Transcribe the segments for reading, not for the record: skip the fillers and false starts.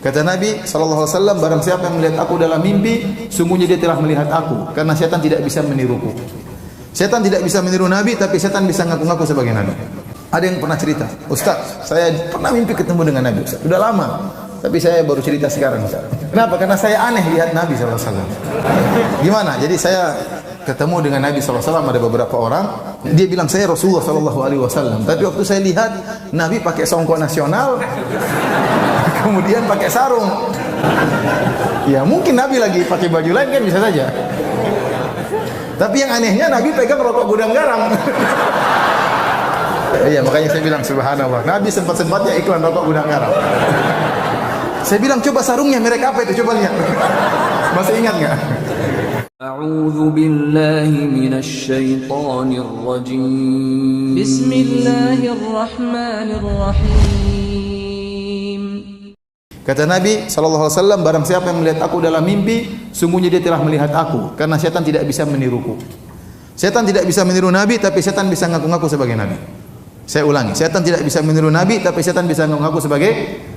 Kata Nabi SAW, barang siapa yang melihat aku dalam mimpi, sungguhnya dia telah melihat aku, karena setan tidak bisa meniruku. Setan tidak bisa meniru Nabi, tapi setan bisa ngaku-ngaku sebagai Nabi. Ada yang pernah cerita, Ustaz, saya pernah mimpi ketemu dengan Nabi, Ustaz. Sudah lama, tapi saya baru cerita sekarang, Ustaz. Kenapa? Karena saya aneh lihat Nabi SAW. Gimana? Jadi saya ketemu dengan Nabi SAW, ada beberapa orang, dia bilang saya Rasulullah SAW. Tapi waktu saya lihat Nabi pakai songkok nasional, kemudian pakai sarung. Ya mungkin Nabi lagi pakai baju lain kan bisa saja. Tapi yang anehnya Nabi pegang rokok gudang garam. Iya, makanya saya bilang subhanallah. Nabi sempat-sempatnya iklan rokok gudang garam. Saya bilang coba sarungnya merek apa itu, coba lihat. Masih ingat nggak? A'udzu billahi minasy syaithanir rajim. Bismillahirrahmanirrahim. Kata Nabi SAW, barang siapa yang melihat aku dalam mimpi, sungguhnya dia telah melihat aku, karena setan tidak bisa meniruku. Setan tidak bisa meniru Nabi, tapi setan bisa ngaku-ngaku sebagai Nabi. Saya ulangi, setan tidak bisa meniru Nabi, tapi setan bisa ngaku-ngaku sebagai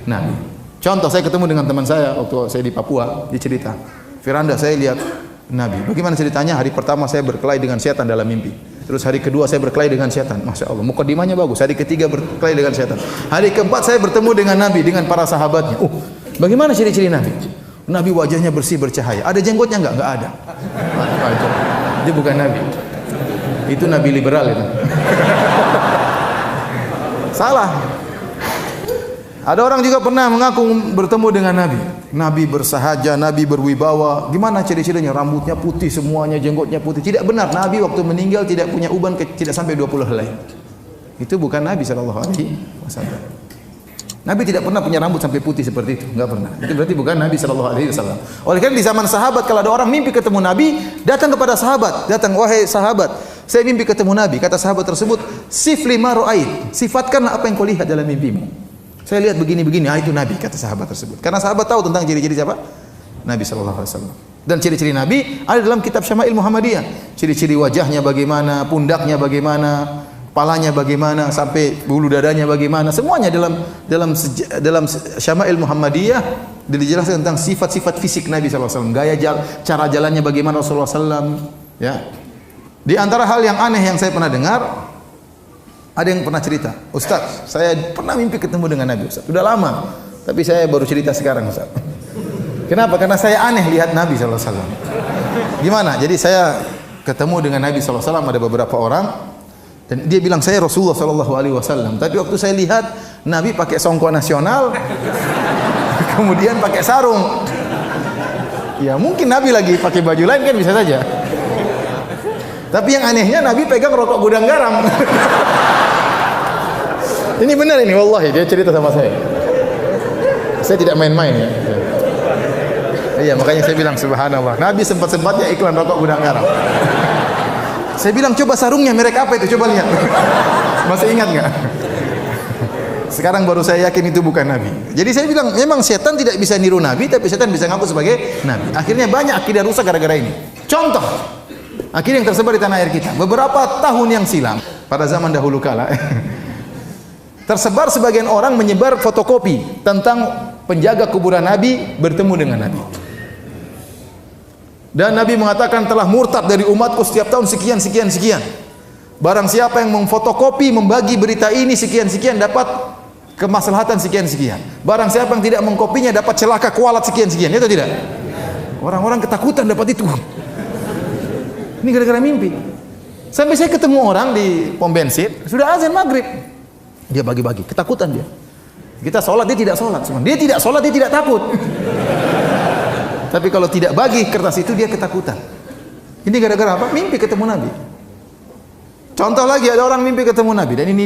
Nabi. Contoh, saya ketemu dengan teman saya waktu saya di Papua, dia cerita, Firanda, saya lihat Nabi. Bagaimana ceritanya? Hari pertama saya berkelahi dengan setan dalam mimpi. Terus hari kedua saya berkelahi dengan setan. Masya Allah, mukadimahnya bagus. Hari ketiga berkelahi dengan setan. Hari keempat saya bertemu dengan Nabi, dengan para sahabatnya. Bagaimana ciri-ciri Nabi? Nabi wajahnya bersih bercahaya. Ada jenggotnya enggak? Enggak ada. Dia bukan Nabi. Itu Nabi liberal itu. Salah. Ada orang juga pernah mengaku bertemu dengan Nabi. Nabi bersahaja, Nabi berwibawa. Gimana ciri-cirinya? Rambutnya putih semuanya, jenggotnya putih. Tidak benar. Nabi waktu meninggal tidak punya uban, tidak sampai 20 helai. Itu bukan Nabi SAW. Nabi tidak pernah punya rambut sampai putih seperti itu. Enggak pernah. Itu berarti bukan Nabi SAW. Oleh karena di zaman sahabat, kalau ada orang mimpi ketemu Nabi, datang kepada sahabat. Datang, wahai sahabat, saya mimpi ketemu Nabi. Kata sahabat tersebut, sif lima ru'ait. Sifatkanlah apa yang kau lihat dalam mimpimu. Saya lihat begini-begini, itu Nabi, kata sahabat tersebut. Karena sahabat tahu tentang ciri-ciri siapa? Nabi SAW. Dan ciri-ciri Nabi ada dalam kitab Syama'il Muhammadiyah. Ciri-ciri wajahnya bagaimana, pundaknya bagaimana, kepalanya bagaimana, sampai bulu dadanya bagaimana. Semuanya dalam Syama'il Muhammadiyah dijelaskan tentang sifat-sifat fisik Nabi SAW. Gaya cara jalannya bagaimana Rasulullah SAW. Ya. Di antara hal yang aneh yang saya pernah dengar, ada yang pernah cerita, Ustaz, saya pernah mimpi ketemu dengan Nabi, Ustaz. Sudah lama, tapi saya baru cerita sekarang, Ustaz. Kenapa? Karena saya aneh lihat Nabi SAW. Gimana? Jadi saya ketemu dengan Nabi SAW, ada beberapa orang, dan dia bilang saya Rasulullah SAW. Tapi waktu saya lihat Nabi pakai songkok nasional, kemudian pakai sarung. Ya mungkin Nabi lagi pakai baju lain kan bisa saja. Tapi yang anehnya Nabi pegang rokok gudang garam. Ini benar ini, wallahi dia cerita sama saya. Saya tidak main-main ya. Iya, makanya saya bilang subhanallah. Nabi sempat-sempatnya iklan rokok gudang garam. Saya bilang coba sarungnya merek apa itu, coba lihat. Masih ingat nggak? Sekarang baru saya yakin itu bukan Nabi. Jadi saya bilang memang setan tidak bisa niru Nabi, tapi setan bisa ngaku sebagai Nabi. Akhirnya banyak akidah rusak gara-gara ini. Contoh, akhirnya yang tersebar di tanah air kita. Beberapa tahun yang silam, pada zaman dahulu kala, tersebar sebagian orang menyebar fotokopi tentang penjaga kuburan Nabi bertemu dengan Nabi. Dan Nabi mengatakan telah murtad dari umatku setiap tahun sekian. Barang siapa yang memfotokopi, membagi berita ini sekian dapat kemaslahatan sekian. Barang siapa yang tidak mengkopinya dapat celaka kualat sekian. Itu tidak? Orang-orang ketakutan dapat itu. Ini gara-gara mimpi. Sampai saya ketemu orang di pom bensin, sudah azan maghrib. Dia bagi-bagi, ketakutan dia. Kita sholat, dia tidak sholat. Dia tidak sholat, dia tidak takut. Tapi kalau tidak bagi kertas itu, dia ketakutan. Ini gara-gara apa? Mimpi ketemu Nabi. Contoh lagi, ada orang mimpi ketemu Nabi. Dan ini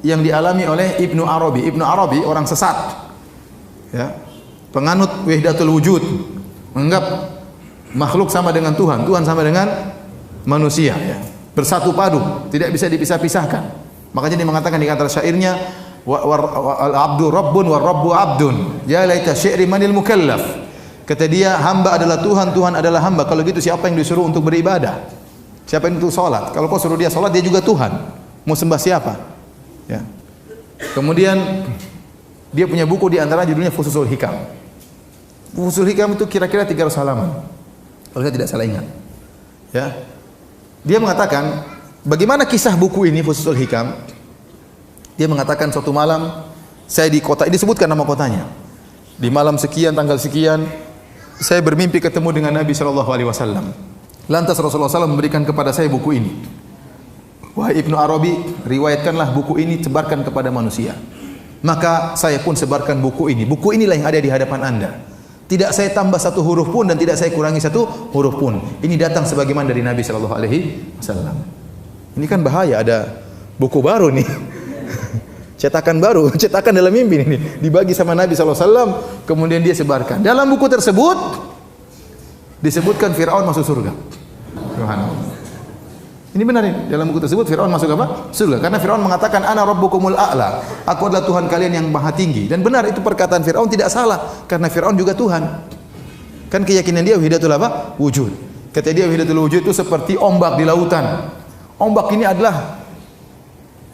yang dialami oleh Ibnu Arabi. Ibnu Arabi orang sesat, ya, penganut wahdatul wujud, menganggap makhluk sama dengan Tuhan, Tuhan sama dengan manusia, ya, bersatu padu, tidak bisa dipisah-pisahkan. Makanya dia mengatakan di antara syairnya, al-abdu rabbun wa rabbu abdun, ya laita syi'ri manil mukallaf. Kata dia, hamba adalah Tuhan, Tuhan adalah hamba. Kalau gitu siapa yang disuruh untuk beribadah? Siapa yang untuk sholat? Kalau kau suruh dia sholat, dia juga Tuhan. Mau sembah siapa? Ya. Kemudian dia punya buku di antara judulnya Fususul Hikam. Fususul Hikam itu kira-kira 300 halaman. Kalau saya tidak salah ingat. Ya. Dia mengatakan, bagaimana kisah buku ini Fususul Hikam? Dia mengatakan suatu malam saya di kota, disebutkan nama kotanya. Di malam sekian, tanggal sekian, saya bermimpi ketemu dengan Nabi sallallahu alaihi wasallam. Lantas Rasulullah SAW memberikan kepada saya buku ini. Wahai Ibnu Arabi, riwayatkanlah buku ini, sebarkan kepada manusia. Maka saya pun sebarkan buku ini. Buku inilah yang ada di hadapan Anda. Tidak saya tambah satu huruf pun dan tidak saya kurangi satu huruf pun. Ini datang sebagaimana dari Nabi sallallahu alaihi wasallam. Ini kan bahaya, ada buku baru nih. Cetakan baru, cetakan dalam mimpi ini dibagi sama Nabi sallallahu alaihi wasallam, kemudian dia sebarkan. Dalam buku tersebut disebutkan Firaun masuk surga. Subhanallah. Ini benar ini. Dalam buku tersebut Firaun masuk apa? Surga. Karena Firaun mengatakan ana rabbukumul a'la. Aku adalah Tuhan kalian yang maha tinggi. Dan benar itu perkataan Firaun tidak salah karena Firaun juga Tuhan. Kan keyakinan dia wahidatul apa? Wujud. Kata dia wahidatul wujud itu seperti ombak di lautan. Ombak ini adalah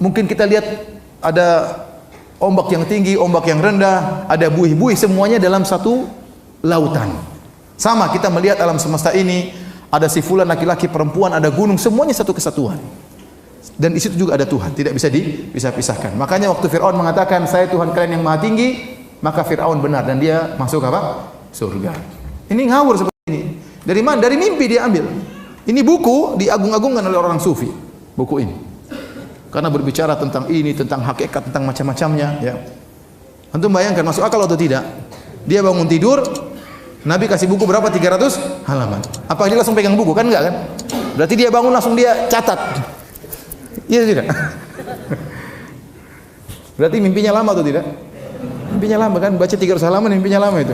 mungkin kita lihat ada ombak yang tinggi, ombak yang rendah, ada buih-buih, semuanya dalam satu lautan. Sama kita melihat alam semesta ini, ada si fulan laki-laki, perempuan, ada gunung, semuanya satu kesatuan. Dan di situ juga ada Tuhan, tidak bisa dipisah-pisahkan. Makanya waktu Firaun mengatakan saya Tuhan kalian yang maha tinggi, maka Firaun benar dan dia masuk apa? Surga. Ini ngawur seperti ini. Dari mana? Dari mimpi dia ambil. Ini buku diagung-agungkan oleh orang sufi. Buku ini. Karena berbicara tentang ini, tentang hakikat, tentang macam-macamnya, ya. Antum bayangkan masuk akal atau tidak? Dia bangun tidur, Nabi kasih buku berapa? 300 halaman. Apa dia langsung pegang buku? Kan enggak kan? Berarti dia bangun langsung dia catat. Iya tidak? Berarti mimpinya lama atau tidak? Mimpinya lama kan? Baca 300 halaman mimpinya lama itu.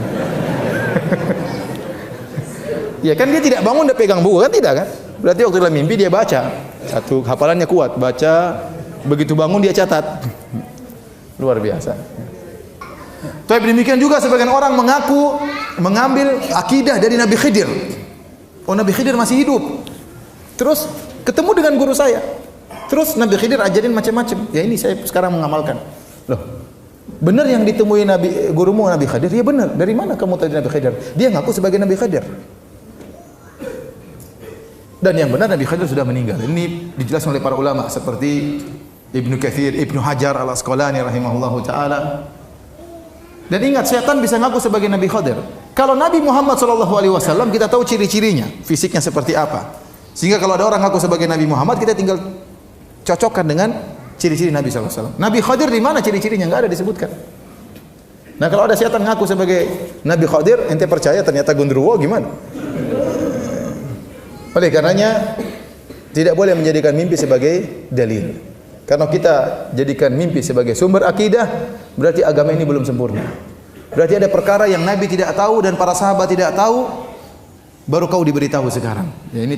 Ya kan dia tidak bangun dia pegang buku kan tidak kan? Berarti waktu dalam mimpi dia baca. Satu hafalannya kuat, baca, begitu bangun dia catat. Luar biasa. Tapi demikian juga sebagian orang mengaku mengambil akidah dari Nabi Khidir. Oh, Nabi Khidir masih hidup. Terus ketemu dengan guru saya. Terus Nabi Khidir ajarin macam-macam. Ya ini saya sekarang mengamalkan. Loh, benar yang ditemui gurumu Nabi Khidir? Ya benar. Dari mana kamu tahu Nabi Khidir? Dia ngaku sebagai Nabi Khidir. Dan yang benar Nabi Khidir sudah meninggal. Ini dijelaskan oleh para ulama seperti Ibnu Katsir, Ibnu Hajar Al-Asqalani rahimahullahu taala. Dan ingat, setan bisa ngaku sebagai Nabi Khidir. Kalau Nabi Muhammad SAW kita tahu ciri-cirinya, fisiknya seperti apa. Sehingga kalau ada orang ngaku sebagai Nabi Muhammad, kita tinggal cocokkan dengan ciri-ciri Nabi SAW. Nabi Khidir di mana ciri-cirinya? Enggak ada disebutkan. Nah, kalau ada setan ngaku sebagai Nabi Khidir, ente percaya ternyata gondruwo gimana? Oleh karenanya tidak boleh menjadikan mimpi sebagai dalil. Karena kita jadikan mimpi sebagai sumber akidah, berarti agama ini belum sempurna. Berarti ada perkara yang Nabi tidak tahu dan para sahabat tidak tahu, baru kau diberitahu sekarang. Ya ini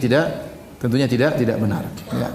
tentunya tidak benar. Ya.